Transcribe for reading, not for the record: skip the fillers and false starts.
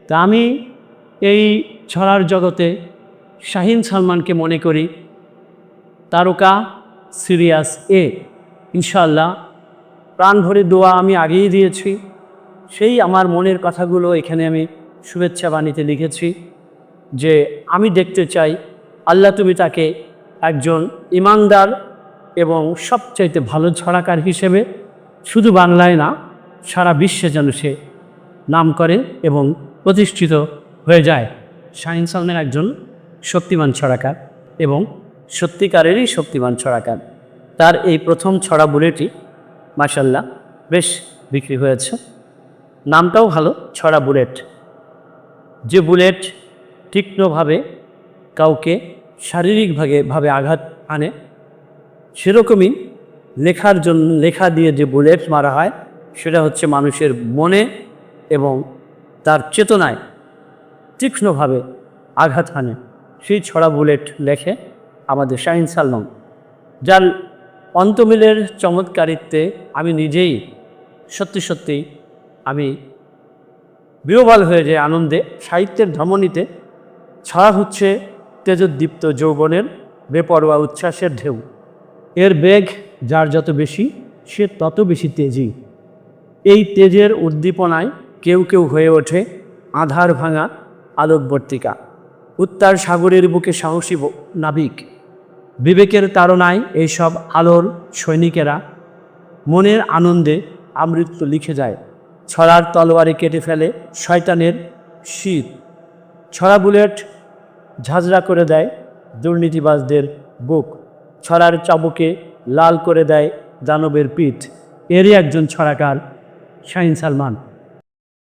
তা আমি এই ছড়ার জগতে শাহীন সালমানকে মনে করি তারকা সিরিয়াস এ। ইনশাআল্লাহ প্রাণ ভরে দোয়া আমি আগেই দিয়েছি, সেই আমার মনের কথাগুলো এখানে আমি শুভেচ্ছা বাণীতে লিখেছি যে আমি দেখতে চাই আল্লাহ তুমি তাকে একজন ইমানদার এবং সবচাইতে ভালো ছড়াকার হিসেবে শুধু বাংলায় না সারা বিশ্বে যেন সে নাম করে এবং প্রতিষ্ঠিত হয়ে যায়। শাহীন সালমান একজন শক্তিমান ছড়াকার এবং সত্যিকারেরই শক্তিমান ছড়াকার। তার এই প্রথম ছড়া বুলেটই মাশাআল্লাহ বেশ বিক্রি হয়েছে। নামটাও ভালো, ছড়া বুলেট। যে বুলেট তীক্ষ্ণভাবে কাউকে শারীরিকভাবে আঘাত আনে, সেরকমই লেখা দিয়ে যে বুলেট মারা হয় সেটা হচ্ছে মানুষের মনে এবং তার চেতনায় তীক্ষ্ণভাবে আঘাত হানে। সেই ছড়া বুলেট লেখে আমাদের শাহীন সালমান, যার অন্তমিলের চমৎকারিত্বে আমি নিজেই সত্যি আমি বিহ্বল হয়ে যাই আনন্দে। সাহিত্যের ধমনীতে ছড়া হচ্ছে তেজোদ্দীপ্ত যৌবনের বেপরোয়া উচ্ছ্বাসের ঢেউ। এর বেগ যার যত বেশি সে তত বেশি তেজি। এই তেজের উদ্দীপনায় কেউ কেউ হয়ে ওঠে আধার ভাঙা আলোকবর্তিকা। উত্তার সাগরের বুকে সাহসী নাবিক। বিবেকের তাড়নায় এইসব আলোর সৈনিকেরা মনের আনন্দে আমৃত্যু লিখে যায়। ছড়ার তলোয়ারে কেটে ফেলে শয়তানের শীত। ছড়া বুলেট ঝাঁঝরা করে দেয় দুর্নীতিবাজদের বুক। ছড়ার চাবুকে লাল করে দেয় দানবের পিঠ। এরই একজন ছড়াকার শাহীন সালমান।